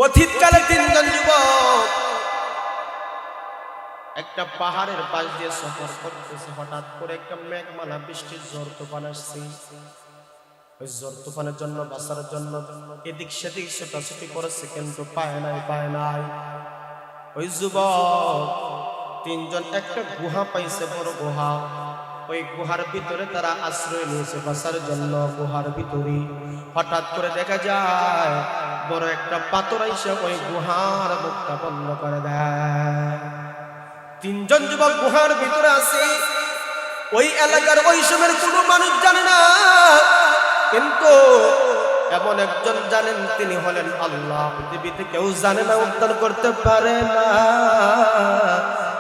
অতীতকালে তিনজন যুবক একটা পাহাড়ের পাশ দিয়ে সফর করতেছে। হঠাৎ করে একটা মেঘমালা বৃষ্টির ঝড় তুফান আসছে। ওই ঝড় তুফানের জন্য বাঁচার জন্য এদিক সেদিক ছোটাছুটি করেছে, কিন্তু পায় নাই। ওই যুবক তিনজন একটা গুহা পাইছে, বড় গুহা। ওই গুহার ভিতরে তারা আশ্রয় নিয়েছে বাঁচার জন্য। গুহার ভিতরে হঠাৎ করে দেখা যায় বড় একটা পাথর এসে ওই গুহার মুখটা বন্ধ করে দেয়। তিনজন যুবক গুহার ভিতরে আছে। ওই এলাকার ওই সময়ের কোনো মানুষ জানে না, কিন্তু এমন একজন জানেন, তিনি হলেন আল্লাহ। পৃথিবীতে কেউ জানে না, উদ্ধার করতে পারে না,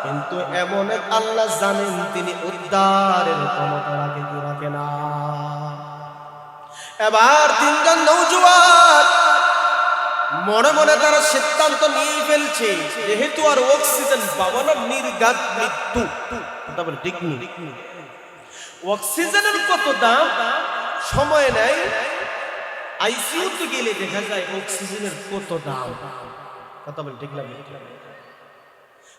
কিন্তু এমন এক আল্লাহ জানেন, তিনি উদ্ধারের ক্ষমতা রাখে কি রাখে না। এবার তিনজন নওজোয়ান মনে মনে তারা সিদ্ধান্ত নিয়ে ফেলছে, যেহেতু আর অক্সিজেন পাবো না, নির্ঘাত মৃত্যু। কথা বলে ঠিক নেই? অক্সিজেনের কত দাম, সময় নেই। আইসিইউতে গেলে দেখা যায় অক্সিজেনের কত দাম। কথা বলে ঠিক না?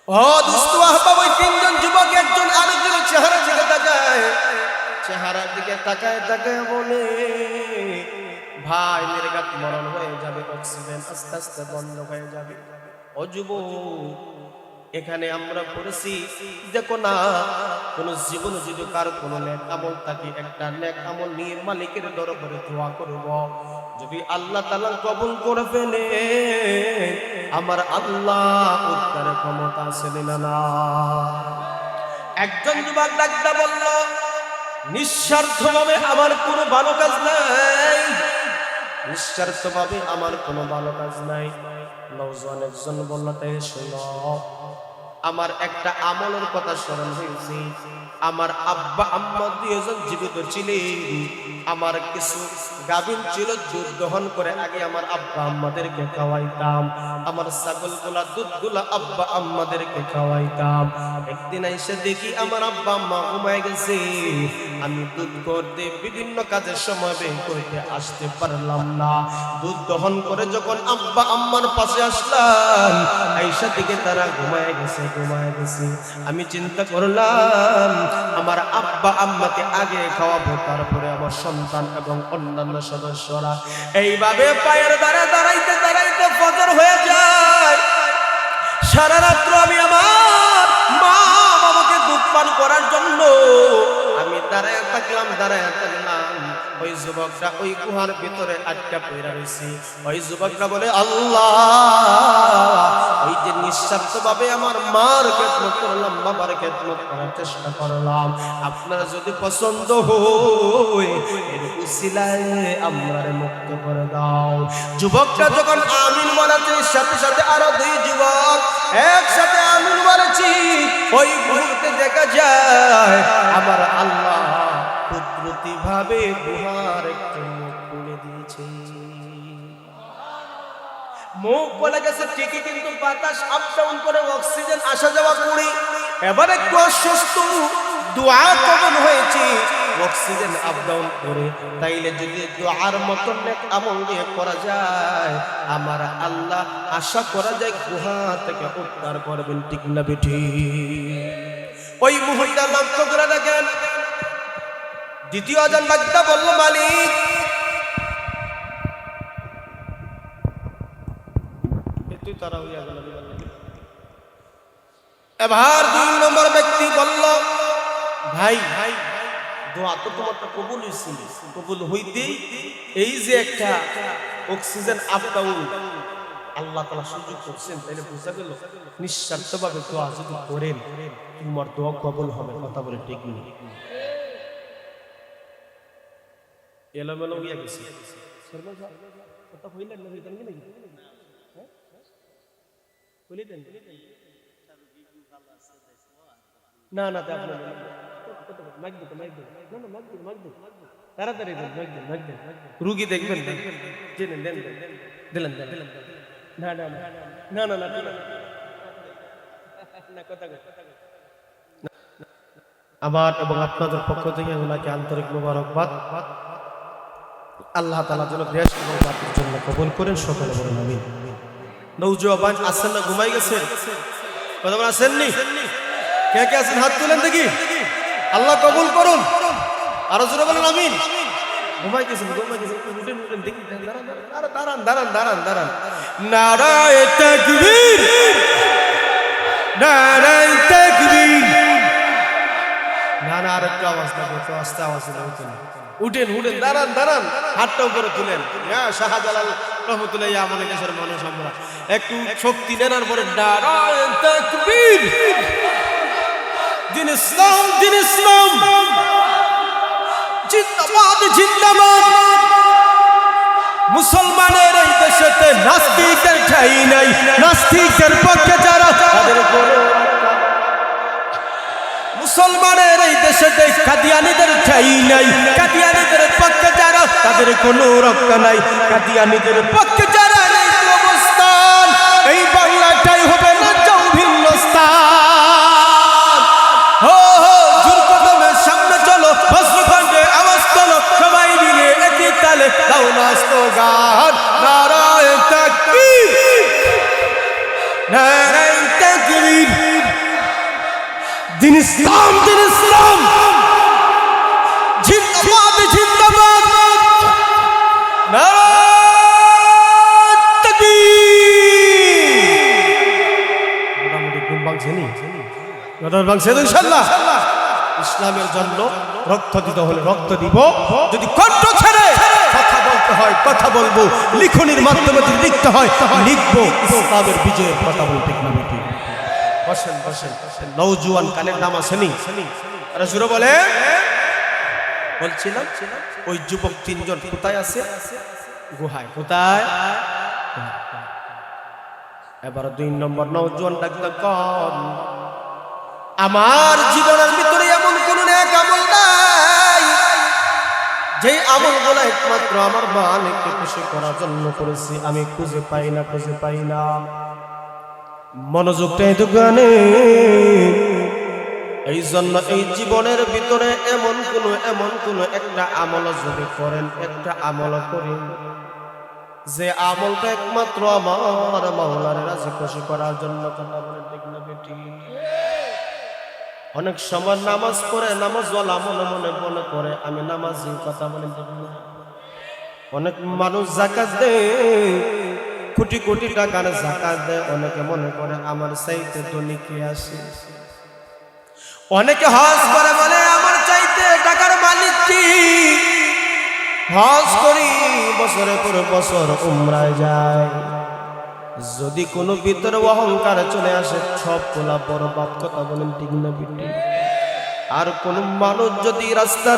ও দোস্ত আহবাব, ওই তিনজন যুবক একজন আরেকজনের চেহারার দিকে তাকায়, চেহারার দিকে তাকায় বলে, ভাই নির্ঘাত মরণ হয়ে যাবে, অক্সিজেন আস্তে আস্তে বন্ধ হয়ে যাবে। ও যুবক, এখানে আমরা পড়েছি, দেখো না, কোন জীবনে যদি কার কোন নেক আমল থাকে, একটা নেক আমল নিয়ে মালিকের দরবারে দোয়া করব, যদি আল্লাহ তাআলা কবুল করে ফেলে, আমার আল্লাহ উদ্ধারের ক্ষমতা আছে না? একজন যুবক ডাকতে বলল, নিঃস্বার্থভাবে আমার কোনো ভালো কাজ নাই, নিঃস্বার্থভাবে আমার কোনো ভালো কাজ নাই। নওজোয়ান একজন বলল, তাই শোনো, আমার একটা আমলের কথা স্মরণ হয়েছে। আমার আব্বা আম্মা দুইজন জীবিত ছিলেন, আমার কিছু গাভীর ছিল, দুধ দহন করে আগে আমার আব্বা আম্মাদেরকে খাওয়াইতাম। আমার ছাগলগুলা দুধগুলা আব্বা আম্মাদেরকে খাওয়াইতাম। একদিন এসে দেখি আমার আব্বা আম্মা ঘুমায় গেছে। আমি দুধ করতে বিভিন্ন কাজের সময় বের করতে আসতে পারলাম না। দুধ দহন করে যখন আব্বা আম্মার পাশে আসলাম, আয়েশা দিকে তারা ঘুমায় গেছে। আমি চিন্তা করলাম, আমার আব্বা আম্মাকে আগে খাওয়াবো, তারপরে আমার সন্তান এবং অন্যান্য সদস্যরা। এইভাবে পায়ের দ্বারা দাঁড়াইতে ফজর হয়ে যায়। সারা রাত্র আমি আমার মা বাবাকে দুধ পান করার জন্য আমি দাঁড়ায় থাকলাম। ওই যুবকটা ওই গুহার ভিতরে আটকা পড়ে রয়েছে। ওই যুবকটা বলে, আল্লাহ, ওই যে নিঃস্বার্থভাবে আমার মার খেদমত করলাম, বাবার খেদমত করার চেষ্টা করলাম, আপনারা যদি পছন্দ হয় এর উসিলায় আমরারে মুক্ত করে দাও। যুবকটা যখন আমিন বলেছে, সাথে সাথে আরো দুই যুবক একসাথে আমিন বলেছি। ওই মুহূর্তে দেখা যায় আমার আল্লাহ কুদরতি ভাবে গুহার একটু মুখ খুলে দিয়েছে। মুখ খুলে গেছে ঠিকই, কিন্তু বাতাস আপ ডাউন করে, অক্সিজেন আসা যাওয়া করে। এবার একটু অসুস্থ, দোয়া কবুল হয়েছে, অক্সিজেন আপ ডাউন করে। তাইলে যদি দোয়ার মতন নেক আমল দিয়ে করা যায়, আমার আল্লাহ আশা করা যায় গুহা থেকে উদ্ধার করবেন। ঠিক না বেঠি? ওই মুহূর্তে লক্ষ্য করে দেখেন, দ্বিতীয় জন বান্দা বলল, মালিক, তুই তারা হইয়া গেল। এবার দুই নম্বর ব্যক্তি বলল, ভাই দোয়া তো তোমারটা কবুল হয়েছে, কবুল হইতেই এই যে একটা অক্সিজেন আপ ডাউন আল্লাহ তাআলা সুযোগ করছেন, তাইলে বোঝা গেল নিঃস্বার্থভাবে দোয়া যদি করেন, তোমার দোয়া কবুল হবে। কথা বলে ঠিক নেই? এলোমেলো হইয়া গেছে। কথা হইলেন না? হইতেন কি নাকি? বলিতেন না না, তাড়াতাড়ি রুগী দেখবেন, দিলেন না না না না না না, কথা আমার এবং আপনাদের পক্ষ থেকে ওনাকে আন্তরিক মোবারকবাদ। আল্লাহ তাআলা যেন দেশ এবং জাতির জন্য কবুল করেন। সকলে বলেন আমিন। নৌজওয়ান আছেন না ঘুমাই গেছেন? কথা বলেন আসেননি? কে কে আছেন হাত তুলেন দেখি, আল্লাহ কবুল করুন। আরো জোরে বলেন আমিন। ঘুমাই গেছেন, ঘুমাই গেছেন, উঠেন উঠেন দেখি, দাঁড়ান দাঁড়ান দাঁড়ান দাঁড়ান দাঁড়ান। নারায়ে তাকবীর, নারায়ে তাকবীর। না না, আর একটু আওয়াজ লাগবে, একটু আস্তে আওয়াজ লাগবে। উঠেন উঠেন, দাঁড়ান দাঁড়ান, হাতটা উপরে তুলেন। হ্যাঁ, শাহজালাল রহমতুল্লাহ আমাদের দেশের মানুষ আমরা, একটু শক্তি নেন আর পরে নারায়ে তাকবীর। দিন ইসলাম, দিন ইসলাম জিন্দাবাদ, জিন্দাবাদ। মুসলমানের এই দেশেতে নাস্তিকদের ঠাঁই নাই, নাস্তিকদের পক্ষে যারা তাদের কোনো, মুসলমানের এই দেশেতে কাদিয়ানীদের ঠাঁই নাই, কাদিয়ানীদের পক্ষে যারা তাদের কোনো রক্ষা নাই, কাদিয়ানীদের পক্ষে যারা নেই অবস্থান, এই বাংলাটাই হবে না ভিন্ন স্থান। হো হো জোর কদমে সামনে চলো, বজ্রকণ্ঠে আওয়াজ তোলো, সবাই মিলে একই তালে দাও না স্লোগান নারায়ে তাকবীর, নারায়ে তাকবীর। দিন ইসলাম, দিন ইসলাম জিন্দাবাদ, জিন্দাবাদ। নারায়ে তাকবীর। মোটামুটি ঘুম ভাঙছেনি, ভাঙছে ইনশাআল্লাহ। ইসলামের জন্য রক্ত দিতে হলে রক্ত দিব, যদি কণ্ঠ ছেড়ে কথা বলতে হয় কথা বলবো, লিখনির মাধ্যমে যদি লিখতে হয় লিখবো। ইসলামের বিজয়ের কথা বলতে কি? বসেন বসেন। নওজোয়ান কালের নাম আসেনি? আরে জোরে বলে। বলছিলাম ওই যুবক তিনজন কোথায় আছে? গুহায়। কোথায়? এবার 2 নম্বর নওজোয়ান ডাকতে কোন, আমার জীবনের ভিতরে এমন কোন নেক আমল নাই যেই আমলগুলো একমাত্র আমার মালিককে খুশি করার জন্য করেছি, আমি খুঁজে পাই না, খুঁজে পাই না। মনোযোগটা এই দোকানে। এই জন্য এই জীবনের ভিতরে এমন কোন একটা আমল যদি করেন, একটা আমল করেন যে আমলটা একমাত্র আমার মাওলার রাজি খুশি করার জন্য। কথা বলে ঠিক না বেটি? অনেক সময় নামাজ পড়ে নামাজওয়ালা মনে মনে মনে করে আমি নামাজি। কথা বলে ঠিক না? অনেক মানুষ যাকাত দেয়, কোটি কোটি টাকার যাকাত দেয়, অনেকে মনে করে আমার চাইতে ধনী কে আছে। অনেকে হজ করে বলে আমার চাইতে টাকার মালিক কি। হজ করি বছরের পর বছর উমরায় যায়, যদি কোনো ভিতরে অহংকার চলে আসে সব তোলা বরবাদ। কথা বলেন ঠিক না বিটি? আর কোন মানুষ যদি রাস্তা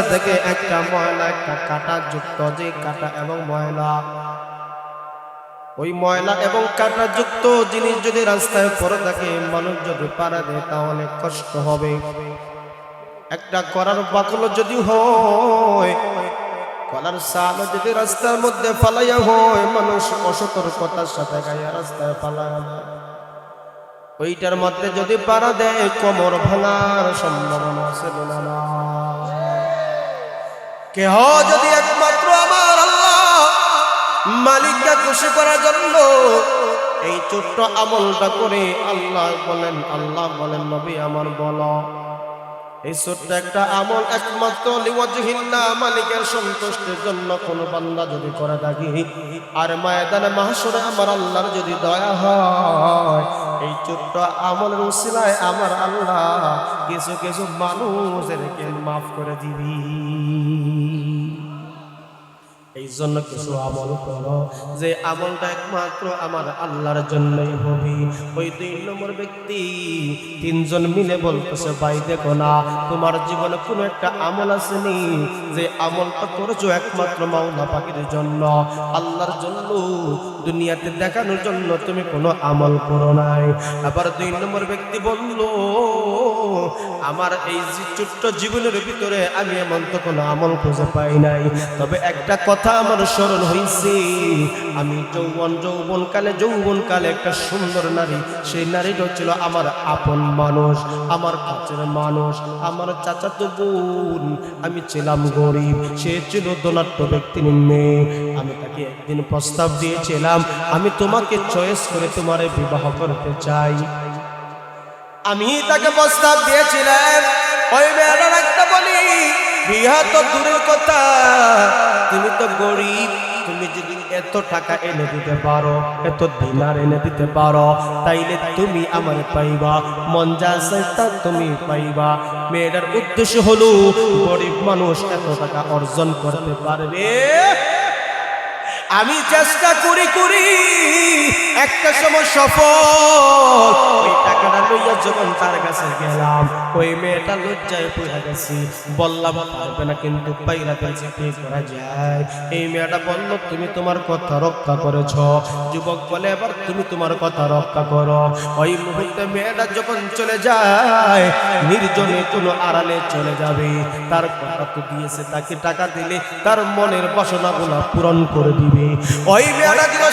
থেকে একটা ময়লা, একটা কাঁটা যুক্ত, যে কাঁটা এবং ময়লা, ওই ময়লা এবং কাঁটা যুক্ত জিনিস যদি রাস্তায় পড়ে থাকে, মানুষ যদি পাড়া দেয় তাহলে কষ্ট হবে। একটা করার বাকল যদি হয়, কলার সাল যদি রাস্তার মধ্যে ফালাইয়া হয়, মানুষ অসতর্কতার সাথে গায়ে রাস্তায় ফালায়, ওইটার মধ্যে যদি পাড়া দেয় কোমর ভাঙার সম্ভাবনা আছে না? কেহ যদি একমাত্র আমার আল্লাহ মালিককে খুশি করার জন্য এই ছোট্ট আমলটা করে, আল্লাহ বলেন নবী আমার বলো, এই ছোট্ট একটা আমল একমাত্র লিওয়াজহিল্লাহ মালিকের সন্তুষ্টির জন্য কোন বান্দা যদি করে থাকি, আর ময়দানে মাহশরে আমার আল্লাহর যদি দয়া হয়, এই ছোট্ট আমলের উসিলায় আমার আল্লাহ কিছু কিছু মানুষদেরকে মাফ করে দিবি। এই জন্য কিছু আমল করো যে আমলটা একমাত্র আমার আল্লাহর জন্যই হবে। ওই 2 নম্বর ব্যক্তি 3 জন মিলে বলতেছে, ভাই দেখো না, তোমার জীবনে কোনো একটা আমল আসেনি যে আমলটা করেছো একমাত্র মাওলা পাকের জন্য, আল্লাহর জন্য, দুনিয়াতে দেখানোর জন্য তুমি কোনো আমল করো নাই। আবার 2 নম্বর ব্যক্তি বলল, আমার এই ছোট্ট জীবনের ভিতরে আমি এমন তো কোনো আমল খুঁজে পাই নাই, তবে একটা কথা আমার স্মরণ হইছে, আমি যৌবনকালে একটা সুন্দর নারী, সেই নারীটা ছিল আমার আপন মানুষ, আমার কাছের মানুষ, আমার চাচাতো বোন। আমি ছিলাম গরিব, সে ছিল ধনাঢ্য ব্যক্তির মেয়ে। আমি তাকে একদিন প্রস্তাব দিয়েছিলাম, চেয়েছিলাম, আমি তোমাকে চয়েস করে তোমারে বিবাহ করতে চাই। আমি তাকে প্রস্তাব দিয়েছিলাম। ওই মেয়েটার একটা বলি, বিয়া তো দূরের কথা, তুমি তো গরিব, তুমি যদি এত টাকা এনে দিতে পারো, এত দিনার এনে দিতে পারো, তাইলে তুমি আমার পাইবা, মন যা চায় তা তুমি পাইবা। মেয়েটার উদ্দেশ্য হলো গরিব মানুষ এত টাকা অর্জন করতে পারবে। আমি চেষ্টা করি একটা সময় সফল। ওই টাকাটা লইয়া যখন তার কাছে গেলাম, ওই মেয়েটা লজ্জায় পড়ে গেছি, বললাম পারবে না, কিন্তু পাইলা ফেলছে, কি করা যায়? এই মেয়েটা বলল, তুমি তোমার কথা রক্ষা করেছ। যুবক বলে, এবার তুমি তোমার কথা রক্ষা করো। ওই মুহূর্তে মেয়েটা যখন চলে যায়, নির্জনে কোনো আড়ালে চলে যাবে, তার কথা তো দিয়েছে, তাকে টাকা দিলে তার মনের বাসনাগুলো পূরণ করে দিবে। ওই মেয়েটা ছিল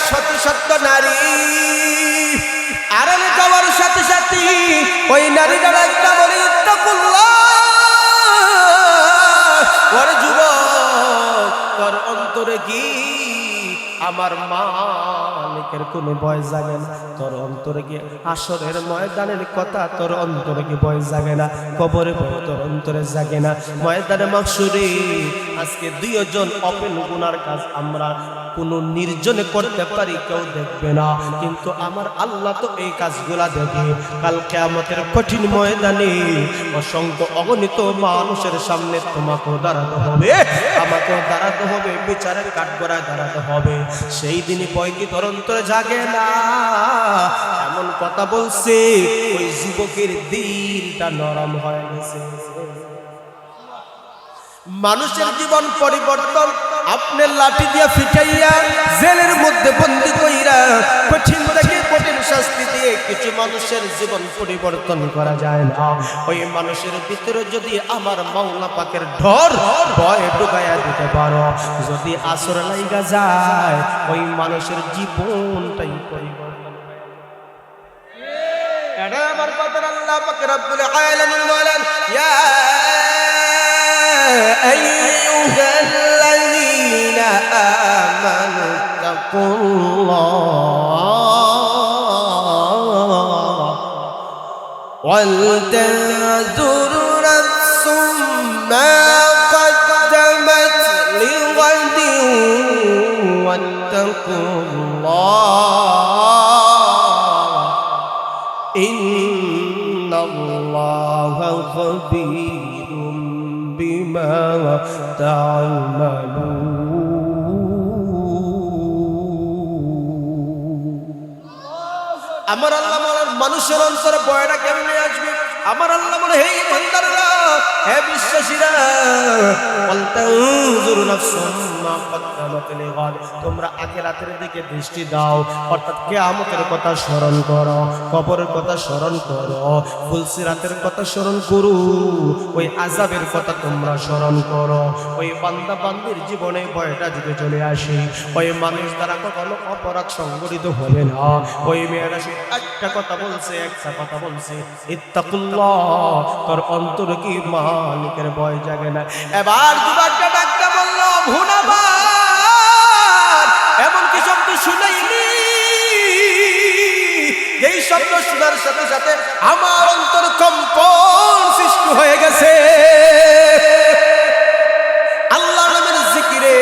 সত্য নারী। আড়ালে যাওয়ার সাথে সাথে ওই নারীটা একটা বলে, তাকুল্লাহ, ওরে যুবক, তোর অন্তরে কি আমার মালিকের কোনো ভয় জাগে না? তোর অন্তরে কি হাসরের ময়দানের কথা তোর অন্তরে কি ভয় জাগে না? কবরে ভয় তোর অন্তরে জাগে না? ময়দানে মাহশরে আজকে দুইজন ওপেন গুনার কাজ আমরা কোনো নির্জনে করতে পারি, কেউ দেখবে না, কিন্তু আমার আল্লাহ তো এই কাজগুলা দেখে। কাল কিয়ামতের কঠিন ময়দানে অসংখ্য অগণিত মানুষের সামনে তোমাকেও দাঁড়াতে হবে, আমাকেও দাঁড়াতে হবে, বিচারের কাঠগড়ায় দাঁড়াতে হবে। সেই দিনই ভয় কি তোর অন্তরে জাগে না? এমন কথা বলছে, ওই যুবকের দিলটা নরম হয়ে গেছে। মানুষের জীবন পরিবর্তন আপনার লাঠি দিয়া ফিটাইয়া জেলের মধ্যে বন্দী কইরা কঠিন থেকে কঠিন শাস্তি দিয়ে কিছু মানুষের জীবন পরিবর্তন করা যায় না। ওই মানুষের ভিতরে যদি আমার মাওলা পাকের ডর ভয় ঢুকাইয়া দিতে পারো, যদি আসর লাইগা যায়, ওই মানুষের জীবনটাই পরিবর্তন। এটা আমার কথা। আল্লাহ পাক রব্বুল আলামিন বলেন, ইয়া أيها الذين آمنوا اتقوا الله ولتنظر نفس ما قدمت لغد واتقوا الله إن الله خبير بما تعملون। আমার আল্লাহ মানুষের অন্তরে ভয়টা কেমনে আসবে? আমার আল্লাহ বলে, হে ইমানদাররা, হে বিশ্বাসীরা, ওয়ালতানজুর নাফসুম মা কদ্দামাত লিগাদ, তোমরা আখিরাতের দিকে দৃষ্টি দাও, অর্থাৎ কিয়ামতের কথা স্মরণ করো, কবরের কথা স্মরণ করো, ফুলসিরাতের কথা স্মরণ করো, ওই আযাবের কথা তোমরা স্মরণ করো। ওই বান্দা বান্দির জীবনে ভয়টা যদি চলে আসে, ওই মানুষ দ্বারা কখনো অপরাধ সংঘটিত হবে না। ওই মেয়েরা একটা কথা বলছে, ইত্তাকুল্লাহ, তোর অন্তরে কি মালিকের ভয় জাগে না? এবার যুবকটা ডাকতে বলল, ভুনাবার, এমন কি শব্দ শুনাইনি যেই শব্দ শোনার সাথে সাথে আমার অন্তর কম্পন সৃষ্টি হয়ে গেছে। আল্লাহ নামের জিকিরে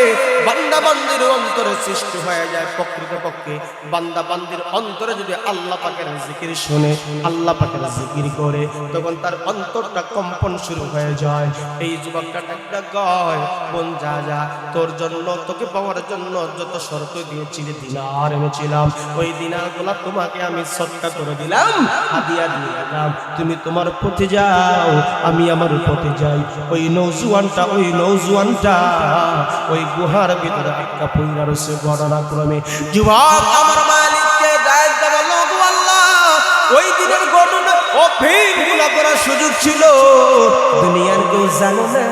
বান্দা বান্দির অন্তরে সৃষ্টি হয়ে যায়। প্রকৃতপক্ষে বান্দা বান্দির অন্তরে যদি আল্লাহ পাকের জিকির শুনে, আল্লাহ পাকের জিকির করে, তখন তার অন্তরটা কম্পন শুরু হয়ে যায়। এই যুবকটা একটা গায়, বোন যা যা, তোর জন্য, তোকে পাওয়ার জন্য যত শর্ত দিয়েছিলি, দিনার এনেছিলাম, ওই দিনারগুলা তোমাকে আমি সদকা করে দিলাম, হাদিয়া দিয়ে দিলাম, তুমি তোমার পথে যাও, আমি আমার পথে যাই। ওই নওজোয়ানটা ওই গুহার ভিতরে একটা পয়রা রয়েছে। ঘটনাক্রমে যুবক আমার মালিককে দায়িত্ব বলল, আল্লাহ, ওই দিনের ঘটনা অভিজ্ঞতা করার সুযোগ ছিল, দুনিয়ার কেউ জানে না,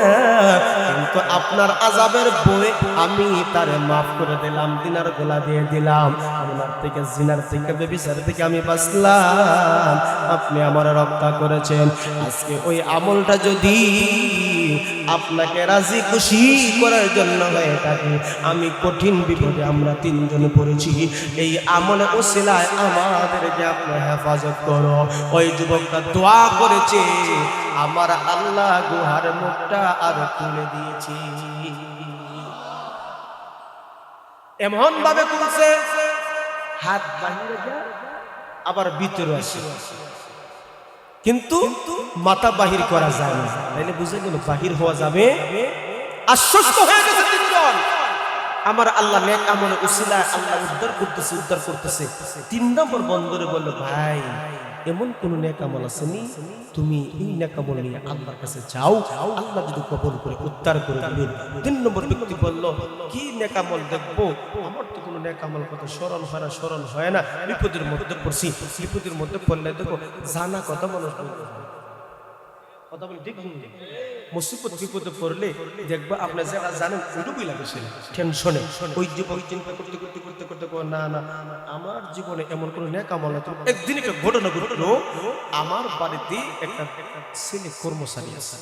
কিন্তু আপনার আযাবের বই আমি তারে মাফ করে দিলাম, দিনার গোলা দিয়ে দিলাম, আপনার থেকে, জিনার থেকে, বেবিচার থেকে আমি বাঁচলাম, আপনি আমার রক্ষা করেছেন। আজকে ওই আমলটা যদি আপনাকে রাজি খুশি করার জন্য হয়ে থাকে। আমি কঠিন বিপদে আমরা তিনজন পড়েছি, এই আমলে ওসিলায় আমাদেরকে আপনি হেফাজত করো। ওই যুবকটা দোয়া করেছে, আমার আল্লাহ গুহার মুখটা আর খুলে দিয়েছি। এমন ভাবে খুলছে, হাত বাহিরে যায় আবার ভিতরে আসে, কিন্তু মাথা বাহির করা যায় না। তাইলে বুঝে গেল বাহির হওয়া যাবে। আশ্বস্ত হয়ে গেছে তিনজন। আমার আল্লাহ নেক আমলে উসিলায় আল্লাহ উদ্ধার করতেছে। 3 নম্বর বন্দরে বলল, ভাই এমন কোন নেক আমল আসেনি, তুমি এই নেক আমল নিয়ে আল্লাহর কাছে যাও, আল্লাহ যদি কবুল করে উদ্ধার করে দিবেন। 3 নম্বর ব্যক্তি বলল, কি নেক আমল দেখবো, আমার তো কোনো নেক আমল কথা স্মরণ হয় না, বিপদের মধ্যে পড়ছি, বিপদের মধ্যে পড়লে দেখো জানা কথা মানুষ কথা বলে ঠিক মুসিবত বিপদে পড়লে দেখবা আপনার যারা জানেন ওইটুকুই লাগে টেনশনে। ওই জীবন চিন্তা করতে না আমার জীবনে এমন কোনো নেক আমল না। একদিন একটা ঘটনা ঘটলো, আমার বাড়িতে একটা ছেলে কর্মচারী আছে,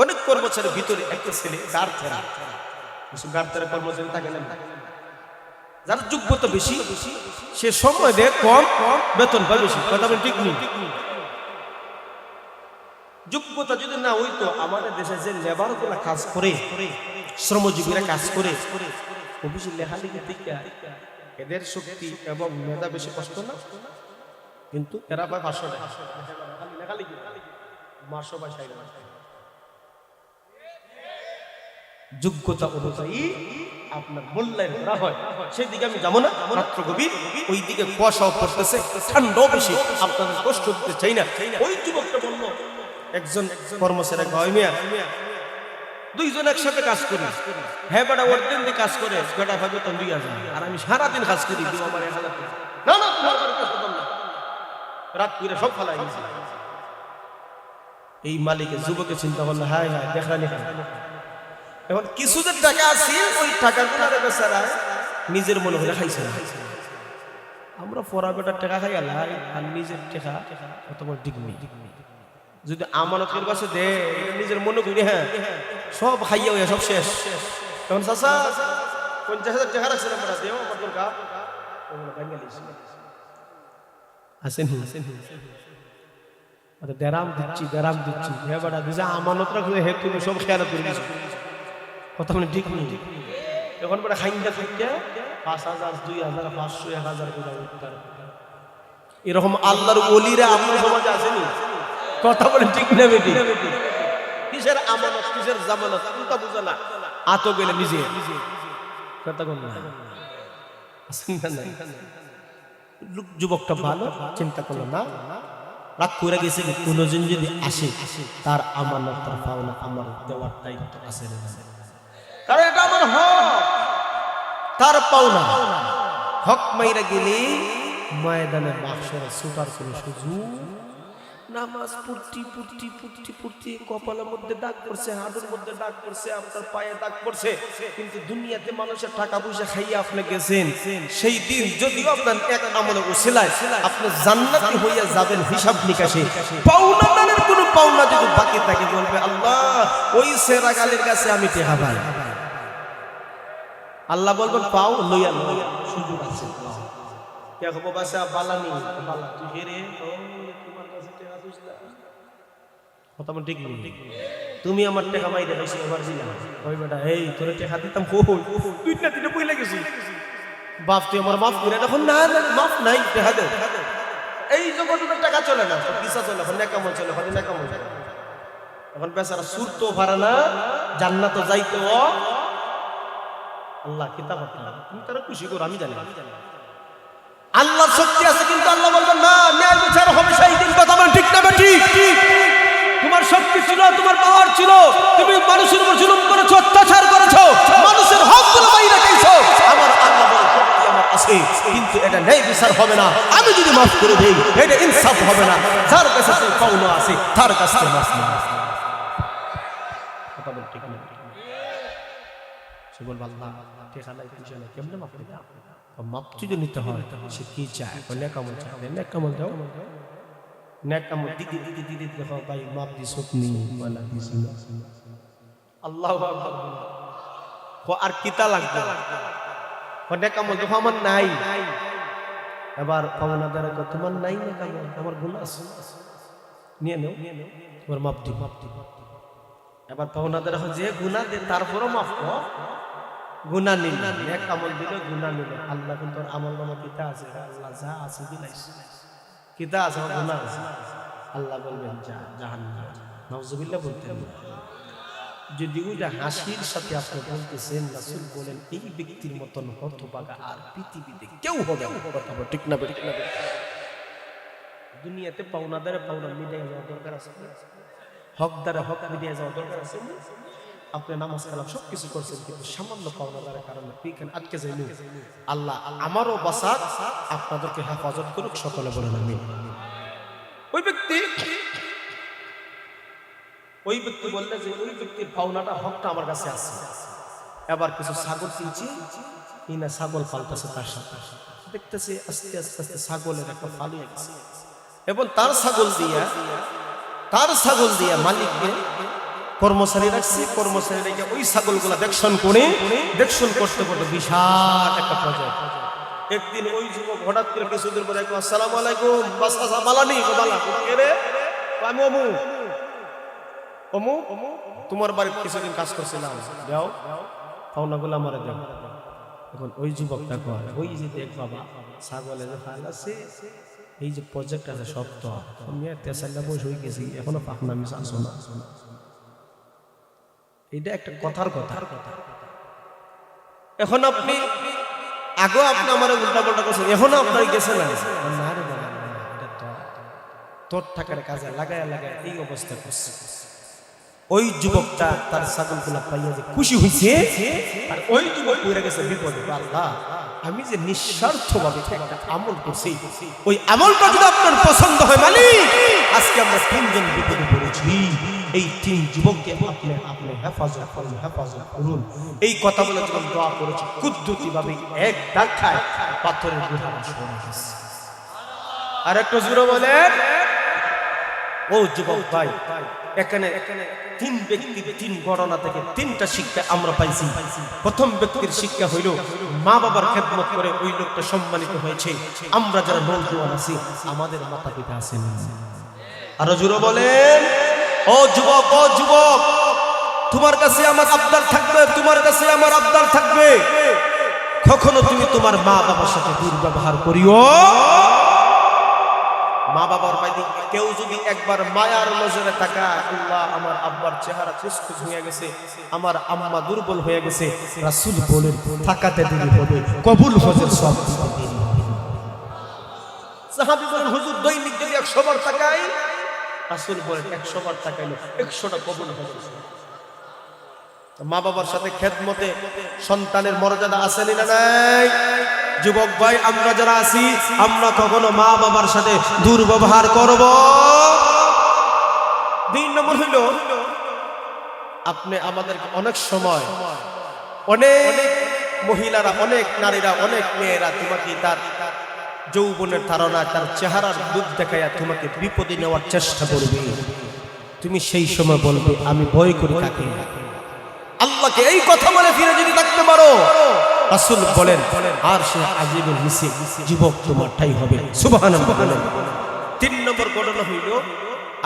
অনেক কর্মচারীর ভিতরে একটা ছেলে গার্থেরা কর্মচারী থাকে না, যার যোগ্যতা বেশি সে সময় দেয় কম, বেতন পায় বেশি। কথা বলে ঠিক নেই। যোগ্যতা যদি না হইতো, আমাদের দেশে যে লেবার গুলা কাজ করে, শ্রমজীবীরা কাজ করে, অফিসে লেখালেখি থেকে এদের শক্তি এবং মেধা বেশি কষ্ট না, কিন্তু এরা পায় 500 টাকা লেখালেখি, মাসও পায় 60 টাকা। যোগ্যতা অনুযায়ী আপনার মূল্যায়ন করা হয়। সেই দিকে আমি যাবো না, রাত্র গভীর, ওই দিকে কুয়াশাও পড়তেছে, ঠান্ডাও বেশি, আপনাদের কষ্ট দিতে চাই না। ওই যুবকটা বলল, একজন কর্মচারী গায় মিয়া, 2 জন একসাথে কাজ করি, হ্যাঁ বেটা ওর দিন দিয়ে কাজ করে, বেটা ভাবে তো 2000, আর আমি সারাদিন কাজ করি, দিব আমার 1000 টাকা। না রাত করে সব ফেলাই গেছে। এই মালিকের যুবকের চিন্তা করলো, হ্যাঁ দেখলানি। এখন কিছু যে টাকা আছে, ওই টাকাগুলো বেচারা নিজের মনে হলে খাইছে না। আমরা পড়া বেটার টাকা খাই আলাই, আর নিজের টাকা অত বড় ঠিক নেই। যদি আমানতের কাছে দে, নিজের মনে করি হ্যাঁ সব খাইয়া হইয়া সব শেষ। তখন চাচা 50,000 টাকা রাখছেন আমরা, দেও আমার দরকার আসেনি। দেরাম দিচ্ছি হ্যাঁ বেটা দিছে, আমানত রাখলে হে তুমি সব খেয়াল করে দিছো। কথা মানে ঠিক নেই। এখন বেটা খাইন্দা খাইয়া 5,000, 2,000, 500, 1,000 করে উদ্ধার। এরকম আল্লাহর ওলিরা আপনার সমাজে আসেনি? কথা বলে ঠিক না বেটি? কিসের আমানত, কিসের জামানত, কোনটা বুঝা না, আতো গেলে নিজে কথা কোন না। যুবকটা ভালো চিন্তা করলো না, রাগ করে গেছে, কোনজন যদি আসে তার আমানত, তার পাওনা আমার দেওয়ার দায়িত্ব আছে, কারণ এটা আমার হক, তার পাওনা। হক মাইরা গেলে ময়দানে বাক্সরা ছুটার কোনো সুযোগ। নামাজ পড়তে কপালের মধ্যে দাগ পড়ছে, হাঁটুর মধ্যে দাগ পড়ছে, আপনার পায়ে দাগ পড়ছে, কিন্তু দুনিয়াতে মানুষের টাকা পয়সা খাইয়ে আপনি গেছেন। সেই দিন যদিও আপনার এক আমলে ওসিলায় আপনি জান্নাতি হইয়া যাবেন হিসাব নিকাশে, পাওনাদারের কোনো পাওনা যদি বাকি থাকে বলবে, আল্লাহ ওই সেরা গালের কাছে আমি টাকা পাই। আল্লাহ বলবেন, পাও লইয়া সুযোগ আছে। কে কবো বাসা বালানি বালা তুই হেরে কথা বল ঠিক নেই। তুমি আমার টাকা মাইরে খাইছি, এবার দিলাম ওই বেটা, এই তোরে টাকা দিতাম কই, 2-3 পয়লা গেছি, বাপ তুই আমার মাফ করে। এখন না মাফ নাই, টাকা দে। এই জগতের টাকা চলে না, ভিসা চলে, এখন নেকামল চলে, এখন নেকামল চলে। এখন বেচারা সুর তো ভাড়া না, জান্নাত যাইতো আল্লাহ কিতাব, তুমি তারা খুশি করো, আমি জানি আল্লাহর শক্তি আছে, কিন্তু আল্লাহ বলবেন না, ন্যায় বিচার হবে সেই দিন। কথা বলেন ঠিক না ঠিক? তোমার শক্তি ছিল, তোমার পাওয়ার ছিল, তুমি মানুষের উপর জুলুম করেছো, অত্যাচার করেছো, মানুষের হকগুলো বাইরে রেখেছো। আমার আল্লাহ বলে শক্তি আমার আছে, কিন্তু এটা ন্যায় বিচার হবে না। আমি যদি মাফ করে দেই, এটা ইনসাফ হবে না। যার কাছে পাওনা আছে তার কাছে মাফ না। কথা বল ঠিক না? সে বলবে আল্লাহ টেকা নাই, পয়সা নাই, কেমনে মাফ করে দাও? মাপ যদি নিতে হয় সে কি চায়, নেকামল চায়, নেকামল দাও, নেকামল দিদি দেখো ভাই মাপ দিস নি, আল্লাহু আকবার। আর কিতা লাগবে অনেক আমল তো আমার নাই। এবার পাওনাদার তোমার নাই না কামল, আমার গুনাহ আছে, নিয়ে নাও, তোমার মাপ দিব। এবার পাওনাদার যে গুনাহ দে তারপরও মাফ কর, গুনাহ নিল এক আমল দিলে গুনাহ নিল। আল্লাহ কিন্তু আমল নামা কিতা আছে, আল্লাহ যা আছে দিলাইছে, কিতা আছে গুনাহ আছে, আল্লাহ বলবেন যা জাহান্নাম। নাউজুবিল্লাহ বলতেন। যদি ওইটা হাসির সাথে আপনি বলতেছেন, রাসূল বলেন এই ব্যক্তির মতন হতভাগা আর পৃথিবীতে কেউ হবে না। কথা বল ঠিক না ঠিক না? দুনিয়াতে পাওনাদারে পাওনা মিটাই যাওয়া দরকার আছে, হকদারে হক মিটিয়ে যাওয়া দরকার আছে। আপনি নামাজ কালাম সবকিছু করছেন, কিন্তু সামান্য পাওনাদারের কারণে এইখানে আটকে যাইনি। আল্লাহ আমারও বাসাত, আপনাদেরকে হেফাজত করুক, সকলে বলেন আমিন। ওই ব্যক্তি বললে যে ওই ব্যক্তির পাওনাটা হকটা আমার কাছে আছে। এবার কিছু ছাগল কিনছি, ইনা ছাগল পালতেছে, তার সাথে দেখতেছে আস্তে আস্তে আস্তে ছাগলের একটা পালিয়ে গেছে, এবং তার ছাগল দিয়া মালিককে কর্মচারী রাখছে, কর্মচারী রেখে ওই ছাগলগুলা দেখশন করতে করতে বিশাল একটা পর্যায়ে একদিন ওই যুবক হঠাৎ করে কিছুদিন পরে আসসালামু আলাইকুম, বাসা বালানি বালা রে, আমি অমুক তোমার বাড়িতে কিছুদিন কাজ করছিলাম, যাও পাওনাগুলো আমারে দাও। এখন ওই যুবকটা কয়, ওই যে দেখ বাবা ছাগলে যে ফাল আছে, এই যে প্রজেক্ট আছে সব তো আমি তেসাল্লা বসে হয়ে গেছি, এখনো পাখনা মিস আসো না। এটা একটা কথার কথা। এখন আপনি আগেও আপনি আমার উল্টা পাল্টা করছেন, এখনো আপনার গেছে না রে বাবা, এটা তোর টাকার কাজে লাগায় এই অবস্থা করছে। ওই যুবকটা তার ছাগলগুলা পাইয়া যে খুশি হইছে, আর ওই যুবক পড়ে গেছে বিপদে। আল্লাহ, আমি যে নিঃস্বার্থভাবে একটা আমল করছি, ওই আমলটা যদি আপনার পছন্দ হয় মালিক, আজকে আমরা তিনজন বিপদে পড়েছি, এই তিন যুবককে আপনি হেফাজত করুন। এই কথা বলে যখন দোয়া করেছি, কুদ্দুতি ভাবে এক ধাক্কায় পাথরের গুহা সরে গেছে। আর একটু জোরে বলেন, ও যুবক ভাই, এখানে তিন ব্যক্তির তিন ঘটনা থেকে তিনটা শিক্ষা আমরা পাইছি। প্রথম ব্যক্তির শিক্ষা হইল মা বাবার খেদমত করে ওই লোকটা সম্মানিত হয়েছে। আমরা যারা নওজোয়ান আছি, আমাদের মাতা পিতা আছেন। আরো জোরে বলেন, ও যুবক, তোমার কাছে আমার আবদার থাকবে, কখনো তুমি তোমার মা বাবার সাথে দুর্ব্যবহার করিও। মা বাবার বাইরে কেউ যদি একবার মায়ার নজরে থাকা, আল্লাহ আমার আব্বার চেহারা কুচকুচ হয়ে গেছে, আমার আম্মা দুর্বল হয়ে গেছে, রাসূল বলেন থাকাতে দেরি হবে, কবুল হজের সব দেরি হবে। সাহাবী বলেন হুজুর দৈনিক যদি 100 বার তাকাই, রাসূল বলেন 100 বার তাকাইলো 100টা কবুল হবে। মা বাবার সাথে খেদমতে সন্তানের মর্যাদা আছে না নাই? যুবক ভাই, আমরা যারা আছি, আমরা কখনো মা বাবার সাথে দুর্ব্যবহার করব? 2 নম্বর হইল, আপনি আমাদেরকে অনেক সময় অনেক মহিলারা, অনেক নারীরা, অনেক মেয়েরা তোমাকে তার যৌবনের ধারণা, তার চেহারার রূপ দেখাইয়া তোমাকে বিপদে নেওয়ার চেষ্টা করবে। তুমি সেই সময় বলবে আমি ভয় করি তাকে। আল্লাহকে এই কথা বলে ফিরে যদি থাকতে পারো, রাসূল বলেন আর সে আজীবন নিচে যুবক তোমারটাই হবে। সুবহানাল্লাহ বলেন। 3 নম্বর ঘটনা হইল,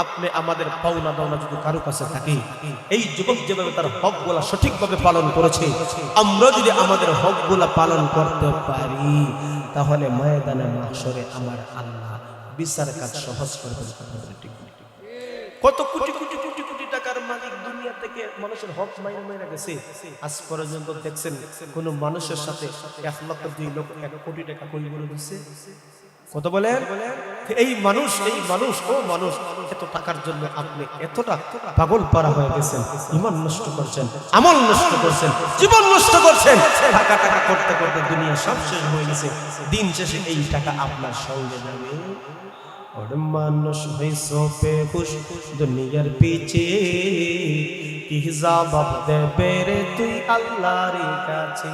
আপনি আমাদের পাওনা দাওনা যদি কারো কাছে থাকে, এই যুবক যেভাবে তার হকগুলা সঠিকভাবে পালন করেছে, আমরা যদি আমাদের হকগুলা পালন করতে পারি, তাহলে ময়দানে মাহশরে আমার আল্লাহ বিচার কাজ সহজ করে দেবেন। কত কোটি কোটি কোটি কোটি টাকার মালিক দুনিয়া থেকে মানুষের হক মাইরা গেছে, আজ পর্যন্ত দেখছেন কোন মানুষের সাথে 1 লক্ষ 2 লক্ষ 1 কোটি টাকা কই বলে দিচ্ছে? কত বলেন? এই মানুষ ও মানুষ, এত টাকার জন্য আপনি এতটা পাগল পারা হয়ে গেছেন, ঈমান নষ্ট করছেন, আমল নষ্ট করছেন, জীবন নষ্ট করছেন, টাকা করতে করতে দুনিয়া সব শেষ হয়ে গেছে। দিন শেষে এই টাকা আপনার সঙ্গে যাবে। और मानुष হইছো বেহুশ দুনিয়ার পিছে, কি জবাব দেবে রে তুই আল্লাহর কাছে?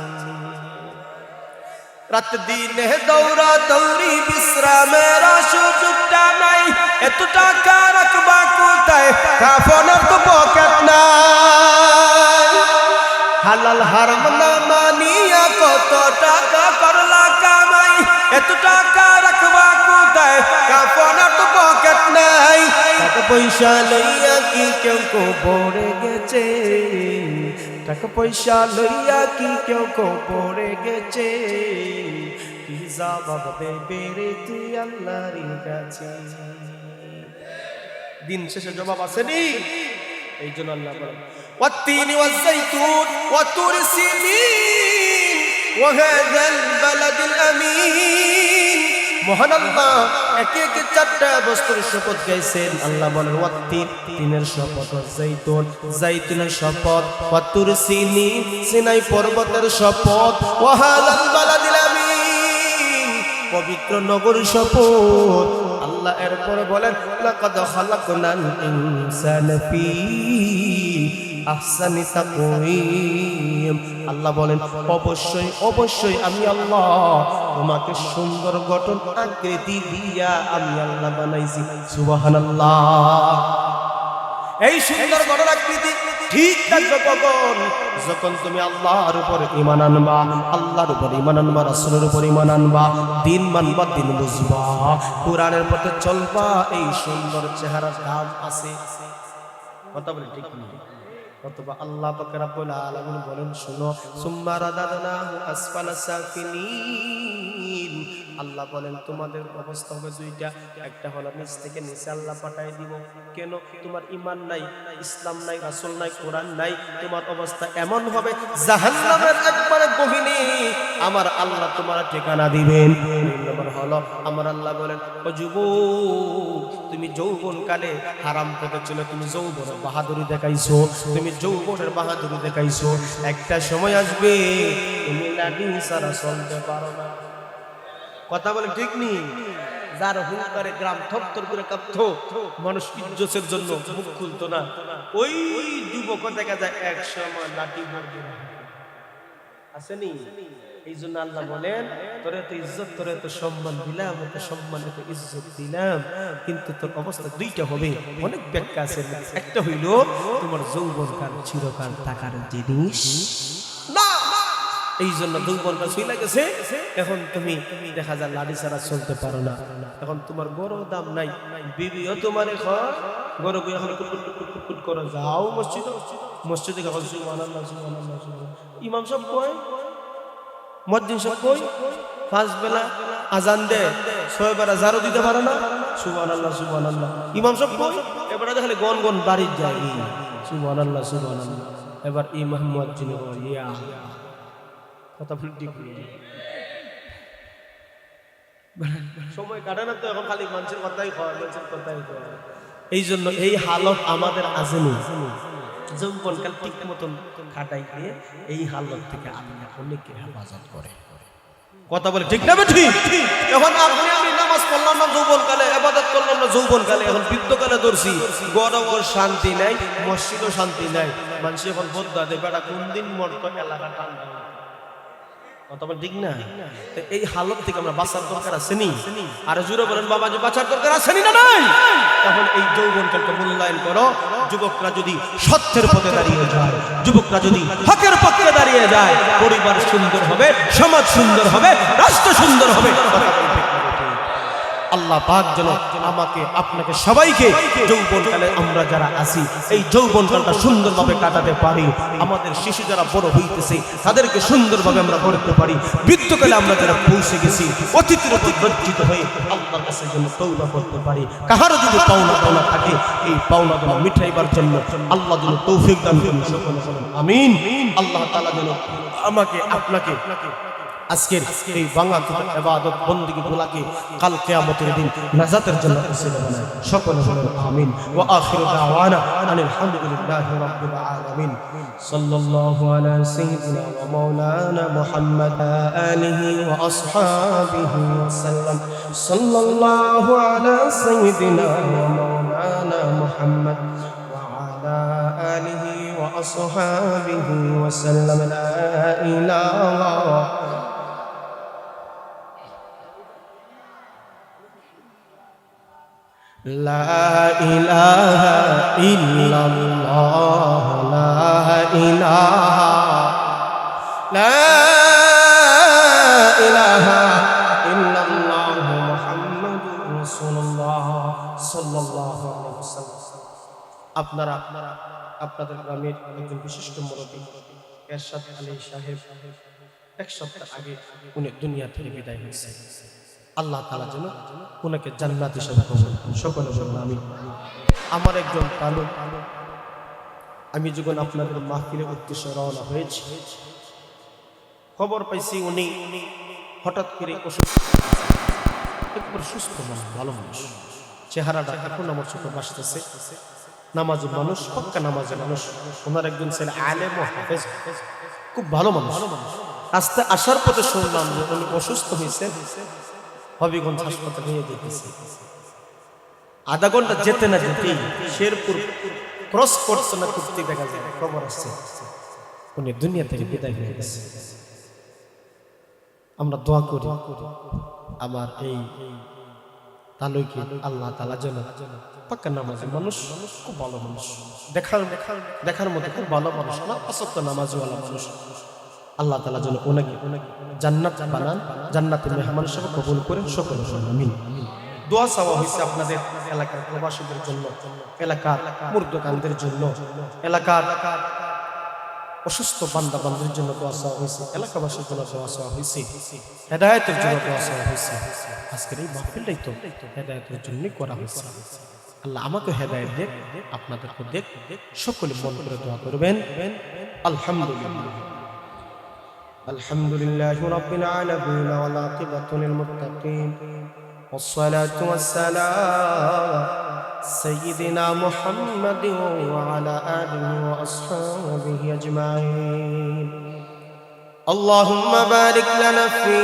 রাত দিনে দৌড়া দৌড়ি বিশ্রামের সুযোগটা নাই, এত টাকা রাখবা কোথায়, কাফনের তো পকেট নাই। হালাল হারাম না মানিয়া কত টাকা করলা কামাই, এত টাকা রাখবা কোথায়, কাফনের তো পকেট নাই, টাকা পয়সা লইয়া কি কেউ কবরে গেছে, টাকা পয়সা লইয়া কি কেউ কবরে গেছে, কি জবাব দেবে রে তুই আল্লাহর কাছে। দিন শেষে জবাব আসেনি। এই জন্য আল্লাহ বলেন ওয়াত্তিনি ওয়াজ্জাইতুন ওয়া তুরি সিনিন ওয়া হাযাল বালাদিল আমিন। মহান আল্লাহ একে একে চারটা বস্তুর শপথ গাইছেন। আল্লাহ বলেন ওয়াত্তিন, তিনের শপথ, জাইতুন, জাইতুনের শপথ, ওয়া তুরি সিনিন, সিনাই পর্বতের শপথ, ওয়া হাযাল বালাদিল আমিন, পবিত্র নগর শপথ। আল্লাহ এরপরে বলেন লাকাদ খালাকনাল ইনসানা ফি আহসানি তাকওয়িম। আল্লাহ বলেন অবশ্যই অবশ্যই আমি আল্লাহ তোমাকে সুন্দর গঠন আকৃতি দিয়া আমি আল্লাহ বানাইছি। সুবহানাল্লাহ। এই সুন্দর গঠন আকৃতি ঠিক থাকবে কখন? যখন তুমি আল্লাহর উপর ঈমান আনবা, আল্লাহর উপর ঈমান আনবা, রাসূলের উপর ঈমান আনবা, দিন মানবা, দিন বুঝবা, কোরআনের পথে চলবা। এই সুন্দর চেহারার দাম আছে। কথা বলি ঠিক না? অথবা আল্লাহ পাক রব্বুল আলামিন বলেন শুনো, সুম্মা রাদাদনাহু আসফালা সাফিলিন। আল্লাহ বলেন তোমাদের অবস্থা হবে দুইটা, একটা হলো নিচ থেকে নিচে আল্লাহ পাঠায় দিব। কেন? তোমার ঈমান নাই, ইসলাম নাই, রাসূল নাই, কোরআন নাই, তোমার অবস্থা এমন হবে জাহান্নামের একবারে গহীনে আমার আল্লাহ তোমার ঠিকানা দিবেন। নম্বর হলো আমার আল্লাহ বলেন ও যুবক, তুমি যৌবন কালে হারাম পথে ছিল, তুমি যৌবনের বাহাদুরি দেখাইছো, তুমি যৌবনের বাহাদুরি দেখাইছো, একটা সময় আসবে তুমি লাঠি ছাড়া চলতে পারো না। কথা বলে ঠিক নেই? যার হুঙ্কারে গ্রাম থরথর করে কাঁপতো, মানুষ ইজ্জতের জন্য মুখ খুলতো না, ওই যুবক দেখা যায় এক সময় লাঠি মারবে। আসেনি? এই জন্য আল্লাহ বলেন তোর এত ইজ্জত, তোর এত সম্মান দিলাম, এত সম্মান, এত ইজ্জত দিলাম, কিন্তু তোর অবস্থা দুইটা হবে। অনেক ব্যাখ্যা আছে। একটা হইল তোমার যৌবনকাল চিরকাল টাকার জিনিস না, এই জন্য যৌবনকাল চলে গেছে, এখন তুমি দেখা যায় লাঠি ছাড়া চলতে পারো না। এখন তোমার বড় দাম নাই, বিবিও তোমার এখন গরু এখন কুটকুট করে যাও মসজিদে, মসজিদে এখন সুবহানাল্লাহ সুবহানাল্লাহ সুবহানাল্লাহ। ইমাম সাহেব কই, মুয়াজ্জিন সাহেব কই, পাঁচ বেলা আজান দে, ছয় বেলা জারো দিতে পারে না, সুবহানাল্লাহ সুবহানাল্লাহ। ইমাম সাহেব কই, এবারে দেখলে গন গন বাড়ি যায়, সুবহানাল্লাহ সুবহানাল্লাহ। এবার ইমাম মুয়াজ্জিন বলে ইয়া কথা বলি ঠিক সময় কাটে না তো, এখন খালি মানুষের কথাই কয়, মানুষের কথাই কয়। এই জন্য এই হালত আমাদের আসেনি। যৌবনকাল ঠিক মতন কাটাই দিয়ে এই হালত থেকে আল্লাহ অনেককে হেফাজত করে। কথা বলে ঠিক না ঠিক? এখন আপনি আমি নামাজ পড়লাম না যৌবনকালে, ইবাদত করলাম না যৌবনকালে, এখন বৃদ্ধকালে ধরছি, গড়ও শান্তি নাই, মসজিদও শান্তি নাই, মানুষ এখন বদলা দেয় বেটা কোন দিন মরতো এলাকা ঠান্ডা। কথা বলে ঠিক না? এই হালত থেকে আমরা বাঁচার দরকার আছে নি? আর জুড়ে বলেন বাবা যে বাঁচার দরকার আছে নি না নাই? তখন এই যৌবনকালকে মূল্যায়ন করো। যুবকরা যদি সত্যের পথে দাঁড়িয়ে যায়, যুবকরা যদি হকের পক্ষে দাঁড়িয়ে যায়, পরিবার সুন্দর হবে, সমাজ সুন্দর হবে, রাষ্ট্র সুন্দর হবে। আল্লাহ পাক যেন আমাকে আপনাকে সবাইকে যৌবনকালে আমরা যারা আছি এই যৌবনকালটা সুন্দরভাবে কাটাতে পারি। আমাদের শিশু যারা বড় হইতেছে তাদেরকে সুন্দরভাবে আমরা করতে পারি। বৃদ্ধকালে আমরা যারা পৌঁছে গেছি অতীতের উপর লজ্জিত হয়ে আল্লাহর কাছে যেন তওবা করতে পারি। কাহারও যদি পাওনা থাকে এই পাওনা যেন মিটাইবার জন্য আল্লাহ যেন তৌফিক দান করুন। সকলে বলেন আমিন। আল্লাহ তাআলা যেন আমাকে আপনাকে আজকের এই বাংলা ইবাদত বندگی গুলাকে কাল কিয়ামতের দিন নাজাতের জন্য উসিলা বানায়। সকলে বলেন আমিন। ওয়া আখিরু দাওয়ানা আনিল হামদুলিল্লাহি রাব্বিল আলামিন। সাল্লাল্লাহু আলা সাইয়্যিদিনা ওয়া মাওলানা মুহাম্মাদ আলিহি ওয়া আসহাবিহি ওয়া সাল্লাম। সাল্লাল্লাহু আলা সাইয়্যিদিনা ওয়া মাওলানা মুহাম্মাদ ওয়া আলা আলিহি ওয়া আসহাবিহি ওয়া সাল্লাম। লা ইলাহা لا إله إلا الله لا إله লা ইলাহা ইল্লাল্লাহ মুহাম্মাদুর রাসূলুল্লাহ সাল্লাল্লাহু আলাইহি ওয়াসাল্লাম। আপনারা আপনাদের গ্রামের একজন বিশিষ্ট মুরব্বী এরশাদ আলী সাহেব এক সপ্তাহ আগে উনি দুনিয়া থেকে বিদায় হয়েছে। আল্লাহ তাআলা যেন উনাকে জান্নাত হিসেবে কবুল করেন। সকলে বলুন আমিন। আমার একজন তালুক, আমি যখন আপনাদের মাহফিলের উদ্দেশ্যে রওনা হয়েছি, খবর পাইছি উনি হঠাৎ করে অসুস্থ, একবার সুস্থ মানুষ, ভালো মানুষ, চেহারাটা এখন আমার চোখে ভাসতেছে। নামাজি মানুষ, পাক্কা নামাজি মানুষ। ওনার একজন ছেলে আলেম ও হাফেজ, খুব ভালো মানুষ। আস্তে আসার পথে শুনলাম যে উনি অসুস্থ হয়েছে, হবিগঞ্জ হাসপাতালে নিয়ে যেতেছে। আধা ঘন্টা যেতে না যেতেই শেরপুর ক্রস করছে না করতে দেখা যায় খবর আসছে উনি দুনিয়া থেকে বিদায় হয়ে গেছে। আমরা দোয়া করি আমার এই তালুকে আল্লাহ তাআলা যেন পাক্কা নামাজি মানুষ, খুব ভালো মানুষ, দেখার মতো খুব ভালো মানুষ, না অসত্য নামাজওয়ালা মানুষ, আল্লাহ তাআলা যেন ওনাকে জান্নাত বানান, জান্নাতের মেহমান হিসেবে কবুল করেন। সকলে আমিন। দোয়া চাওয়া হয়েছে আপনাদের এলাকার প্রবাসীদের জন্য, এলাকার মুর্দকানদের জন্য, এলাকার অসুস্থ বান্দা বান্দির জন্য দোয়া চাওয়া হয়েছে, এলাকাবাসীর জন্য দোয়া চাওয়া হয়েছে, হেদায়েতের জন্য দোয়া চাওয়া হয়েছে। আজকের এই মাহফিলটাই তো হেদায়েতের জন্যই করা হয়েছে। আল্লাহ আমাকে হেদায়েত দেখ, আপনাদেরকে দেখ, সকলে মন করে দোয়া করবেন। আলহামদুলিল্লাহ আলহামদুলিল্লাহি রাব্বিল আলামিন ওয়াল আকিবাতু লিল মুত্তাকিন والصلاة والسلام سيدنا محمد وعلى آله وأصحابه أجمعين. اللهم بارك لنا في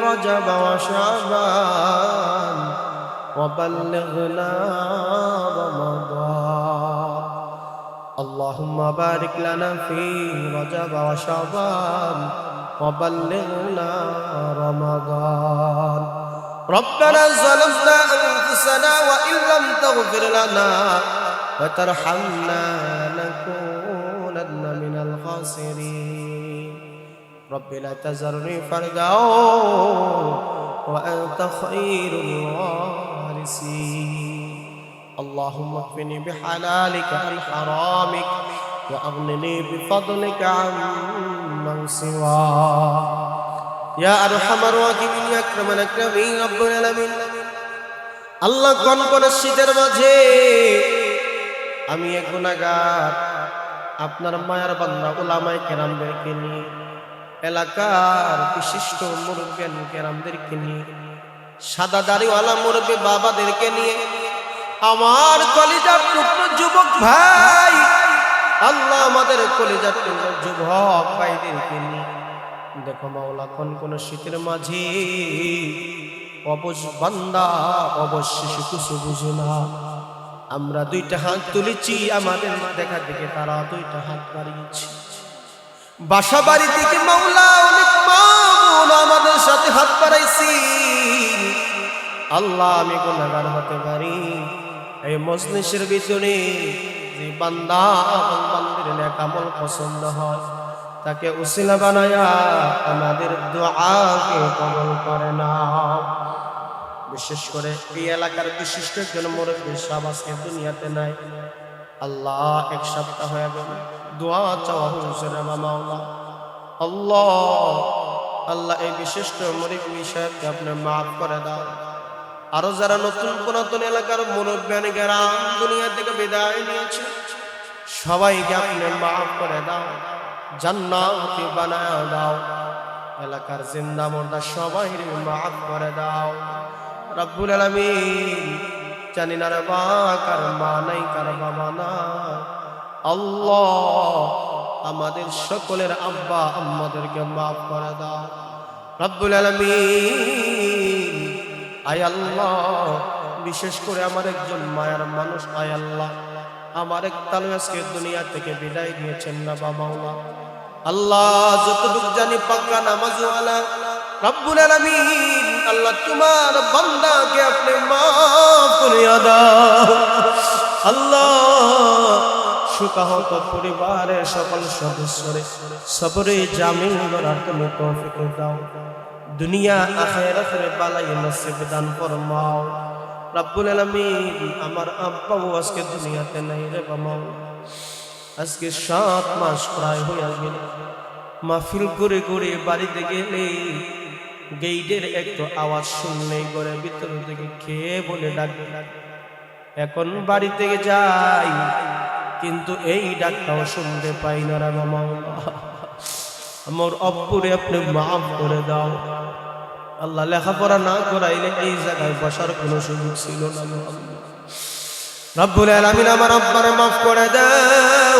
رجب وشعبان وبلغنا رمضان. اللهم بارك لنا في رجب وشعبان وبلغنا رمضان. ربنا ظلمنا أنفسنا وإن لم تغفر لنا وترحمنا لنكونن من الخاسرين. رب لا تذرني فردا وأنت خير الوارثين. اللهم اكفني بحلالك عن حرامك وأغنني بفضلك عمن سواك يا أرحم الراحمين يا أكرم الأكرمين رب العالمين. আল্লাহ কনকনে শীতের মাঝে আমি এক গুনাহগার আপনার মায়ার বান্দা উলামায়ে কেরামদেরকে নিয়ে, এলাকার বিশিষ্ট মুরব্বী কেরামদেরকে নিয়ে, সাদা দাড়িওয়ালা মুরব্বী বাবাদেরকে নিয়ে, আমার কলিজার টুকরো যুবক ভাই, আল্লাহ আমাদের কলিজার টুকরো যুবক ভাইদেরকে নিয়ে, দেখো মাওলা কনকনে শীতের মাঝে অবশ বান্দা অবশ্যই কিছু বুঝে না। আমরা দুইটা হাত তুলেছি, আমাদের দেখা দেখে তারা দুইটা হাত বাড়িয়েছে। বাসা বাড়ি থেকে মাওলা অনেক মামুন আমাদের সাথে হাত বাড়াইছি। আল্লাহ আমি গুনাহগার হতে পারি, এই মজলিসের ভিতরে যে বান্দা এবং বান্দির নেক আমল পছন্দ হয় তাকে উসিলা বানায়া আমাদের দুআকে কবুল করে নাও। বিশেষ করে এই এলাকার বিশিষ্ট একজন মুরব্বী সাহেব আজকে দুনিয়াতে নাই। আল্লাহ এক সপ্তাহ হয়ে গেল দোয়া চাওয়া হয়েছে রে মাওলা। আল্লাহ এই বিশিষ্ট মুরব্বী সাহেবকে আপনি মাফ করে দাও। আরো যারা নতুন পুরাতন এলাকার মুরব্বী গ্রাম দুনিয়া থেকে বিদায় নিয়েছে সবাইকে আপনি মাফ করে দাও, জান্নাতি বানায় দাও। এলাকার জিন্দা মুর্দা সবাইকে মাফ করে দাও রব্বুল আলামিন। জানি না রে বা কার মা নাই, কার বাবা নাই। আল্লাহ আমাদের সকলের আব্বা আম্মাদেরকে মাফ করে দাও রব্বুল আলামিন। আয় আল্লাহ বিশেষ করে আমার একজন মায়ার মানুষ, আয় আল্লাহ আমার এক তালু আজকে দুনিয়া থেকে বিদায় নিয়েছেন না মাওলা। আল্লাহ যতটুকু জানি পাক্কা নামাজওয়ালা রব্বুল আলামিন, আল্লাহ তোমার বান্দাকে আপনি মাফ করে দাও। আল্লাহ শোকাহত পরিবারের সকল সদস্যরে সবরে জামিল করার তুমি তৌফিক দাও, দুনিয়া আখিরাতের বালাই নসিব দান ফরমাও রব্বুল আলামিন। আমার আব্বাও আজকে দুনিয়াতে নাই রে বাবা, আজকে 7 মাস প্রায় হয়ে গেল। মাহফিল করে করে বাড়িতে গেলে গেইটের একটু আওয়াজ শুনলেই ঘরের ভিতর থেকে খেয়ে বলে ডাকবে। এখন বাড়ি থেকে যাই কিন্তু এই ডাকটাও শুনতে পাই না রে বাবা। আমার আব্বুরে আপনি মাফ করে দাও আল্লাহ। লেখাপড়া না করাইলে এই জায়গায় বসার কোনো সুযোগ ছিল না রব্বুল আলামিন। আমার আব্বারে মাফ করে দাও,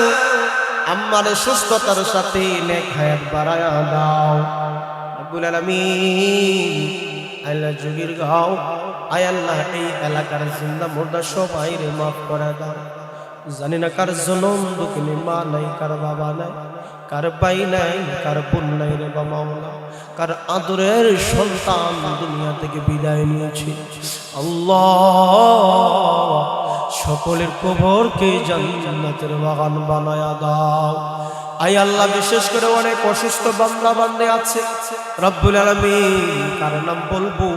আমার সুস্থতার সাথে নেক হায়াত বাড়ায়া দাও রব্বুল আলামিন। আল্লাহ যুগের গাও আয় আল্লাহ, এই এলাকার জিন্দা মুর্দা সবাইরে মাফ করে দাও। জানি না কার জনম দুঃখিনী মা নাই, কার বাবা নাই, কার ভাই নাই, কার বোন নাই রে বাবা, কার আদরের সন্তান দুনিয়া থেকে বিদায় নিয়েছে আল্লাহ। সকলের কবরকে জান্নাতের বাগান বানায়া দাও আয় আল্লাহ। বিশেষ করে অনেক অসুস্থ বান্দা বান্দে আছে রব্বুল আলামিন, কার নাম বলবো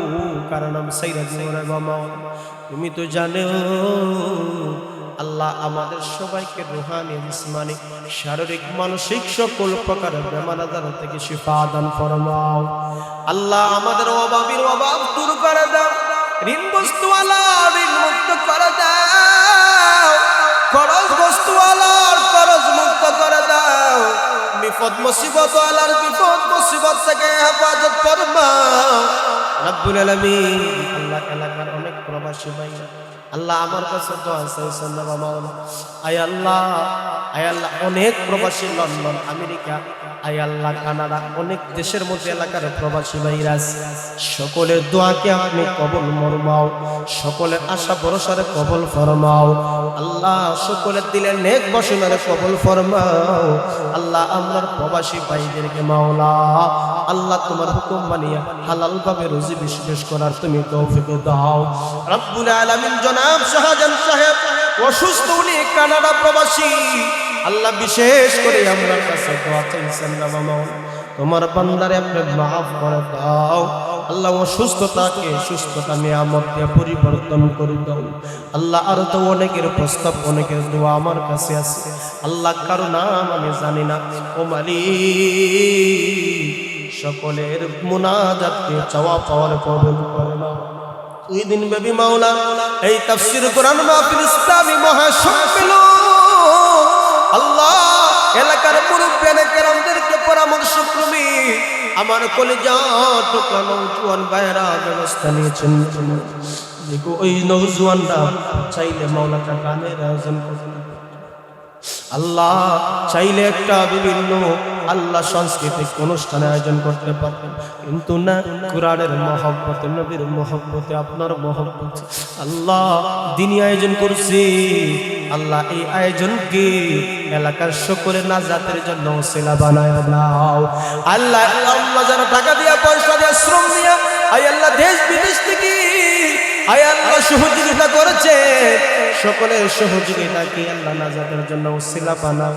কার নাম সাইরা দিব রে বাবা, তুমি তো জানো আল্লাহ। আমাদের সবাইকে রুহানি জিসমানি শারীরিক মানসিক সকল প্রকার বেমার আজার থেকে শিফা দান ফরমাও আল্লাহ। আমাদের অভাবীর অভাব দূর করে দাও, ঋণগ্রস্তওয়ালা ঋণ মুক্ত করে দাও, খরচগ্রস্তওয়ালার খরচ মুক্ত করে দাও, বিপদ মুসিবত ওয়ালার বিপদ মুসিবত থেকে হেফাজত ফরমাও রব্বুল আলামিন। আল্লাহ এলাকার অনেক প্রবাসী ভাই আল্লাহ আমার কাছে তো আছে না বাবা, আয় আল্লাহ আয় আল্লাহ। অনেক প্রবাসী লন্ডন, আমেরিকা, আয় আল্লাহ কানাডা, অনেক দেশের মধ্যে এলাকার প্রবাসী ভাইরা সকলের দোয়াকে আপনি কবুল ফরমাও, সকলের আশা ভরসারে কবুল ফরমাও আল্লাহ। সকলের দিলে নেক বাসনারে কবুল ফরমাও আল্লাহ। আমার প্রবাসী ভাইদেরকে মাওলা আল্লাহ তোমার হুকুম মানিয়া হালাল ভাবে রুজি বিশেষ করার তুমি তৌফিক দাও রব্বুল আলামিন। জনাব শাহজাহান সাহেব অসুস্থ, উনি কানাডা প্রবাসী আল্লাহ। বিশেষ করে আমরা কাছে দোয়া চাইছেন না বাবা, তোমার বান্দারে আপনি মাফ করে দাও আল্লাহ। অসুস্থতাকে সুস্থতা নিয়ামত দিয়ে পরিবর্তন করে দাও আল্লাহ। আর তো অনেকের প্রস্তাব অনেকের দোয়া আমার কাছে আছে আল্লাহ, কারো নাম আমি জানি না ও মালিক। সকলের মুনাজাতকে চাওয়া পাওয়ার কবুল করে নাও। দুই দিন ব্যাপী মাওলা এই তাফসীর কোরআন মাহফিল ইসলামী মহাসম্মেলন আল্লাহ, এলাকার মুরব্বিয়ানে কেরামদেরকে পরামর্শক্রমে আমার কলিজার টুকরা নওজোয়ান ভাইরা ব্যবস্থা নিয়েছেন। দেখো ওই নওজোয়ানরা চাইলে মাওলাটা গানের আয়োজন করেন আল্লাহ, চাইলে একটা বিভিন্ন আল্লাহ সাংস্কৃতিক অনুষ্ঠানের আয়োজন করতে পারতেন, কিন্তু না, কুরআনের মহব্বতে, নবীর মহব্বতে, আপনার মহব্বতে আল্লাহ দিনী আয়োজন করছি আল্লাহ। এই আয়োজনকে এলাকার সকলের নাজাতের জন্য ওসিলা বানায় দাও আল্লাহ। আল্লাহ যারা টাকা দিয়া পয়সা দিয়া শ্রম দিয়া আয় আল্লাহ দেশ বিদেশ থেকে আয় আল্লাহ সহযোগিতা করেছে, সকলের সহযোগিতাকে আল্লাহ নাজাতের জন্য ওসিলা বানাও।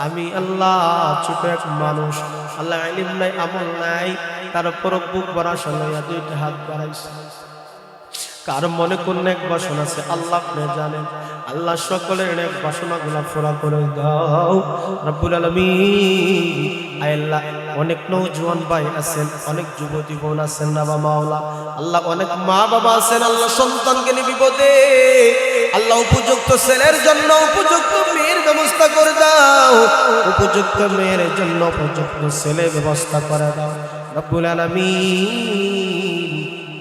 আমি আল্লাহ ছোট এক মানুষ আল্লাহ, ইলম নাই আমল নাই, তারপর বুক ভরা লইয়া দুইটা হাত বাড়াইছে। কার মনে কোন এক বাসনা আছে আল্লাহ আপনি জানেন আল্লাহ। সকলের নেক বাসনাগুলো পুরা করে দাও রব্বুল আলামিন। আয় আল্লাহ অনেক নওজোয়ান ভাই আছেন, অনেক যুবতী বোন আছেন না মাওলা আল্লাহ, অনেক মা বাবা আছেন আল্লাহ, সন্তানকে নিয়ে বিপদে আল্লাহ। উপযুক্ত ছেলের জন্য উপযুক্ত মেয়ের ব্যবস্থা করে দাও, উপযুক্ত মেয়ের জন্য উপযুক্ত ছেলে ব্যবস্থা করে দাও রব্বুল আলামিন।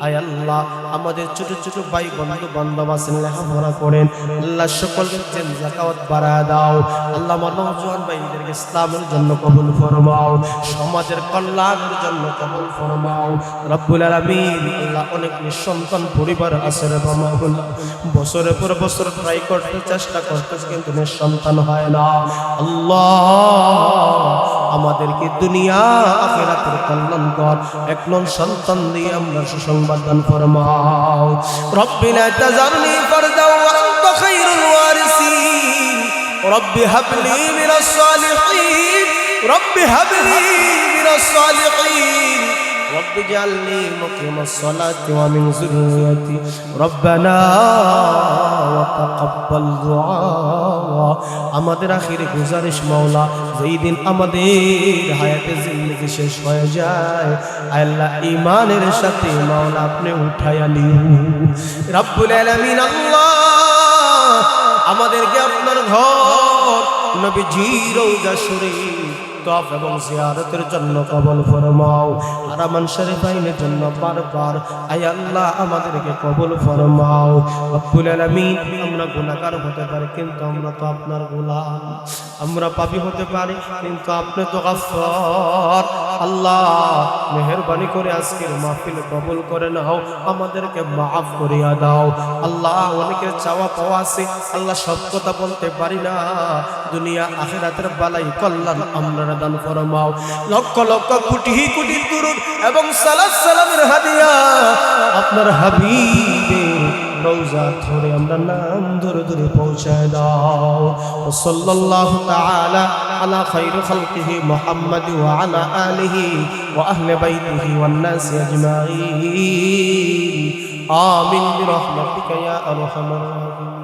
আয় আল্লাহ আমাদের ছোট ছোট ভাই বন্ধু বান্ধব আছেন, লেখাপড়া করেন আল্লাহ, সকলকে যাকাত বাড়ায় দাও আল্লাহ। আমার নওজোয়ান ভাইদেরকে ইসলামের জন্য কবুল ফরমাও, সমাজের কল্যাণের জন্য কবুল ফরমাও রব্বুল আলামিন। আল্লাহ অনেক নিঃসন্তান পরিবার আছে রে বাবা, বছরের পর বছর ট্রাই করতে চেষ্টা করতেছে কিন্তু নিঃসন্তান হয় না আল্লাহ। আমাদেরকে দুনিয়া আখিরাতের কল্যাণ কর, এক নন সন্তান দিয়ে আমরা সুসংবাদ দান ফরমাও। রব্বিনা তাজারনি ফারদা ওয়া আনতা খায়রুল ওয়ারিসিন। ও রব্বি হাবলি মিনাস সালিহিন রব্বি হাবলি মিনাস সালিহিন رب اجعلني مقيم الصلاة ومن ذريتي ربنا وتقبل دعاء আমাদের আখির গুজারিশ মাওলা যেই দিন আমাদের হায়াতে জিন্দেগি শেষ হয়ে যায় আল্লাহ ঈমানের সাথে মাওলা আপনি উঠায়া নিন রব্বুল আলামিন আল্লাহ আমাদেরকে আপনার ঘর নবীজির রওজা শরীফ তওয়াফ এবং জিয়ারতের জন্য কবুল ফরমাও হারামান শরীফাইনের জন্য বারবার আয় আল্লাহ আমাদেরকে কবুল ফরমাও রব্বুল আলামিন আমরা গুনাহগার হতে পারি কিন্তু আমরা তো আপনার গোলাম আমরা পাপী হতে পারি কিন্তু আপনি তো গফফার আল্লাহ মেহেরবানি করে আজকের মাহফিল কবুল করে নাও আমাদেরকে maaf করিয়া দাও আল্লাহ অনেকের চাওয়া পাওয়া আছে আল্লাহ সব কথা বলতে পারি না দুনিয়া আখিরাতের বালাই কল্যাণ আমরা দান ফরমাও লক্ষ লক্ষ কোটি কোটি দুরূদ এবং সালাত সালামের হাদিয়া আপনার হাবিবের রওজা ধরে আমরা নাম ধরে ধরে পৌঁছায় দাও সাল্লাল্লাহু তাআলা আলা খায়রি খালকিহি মুহাম্মাদ ওয়া আলা আলিহি ওয়া আহলি বাইতিহি ওয়ান নাস আজমাইন আমিন বিরহমাতিকা ইয়া আরহামার রাহিমিন।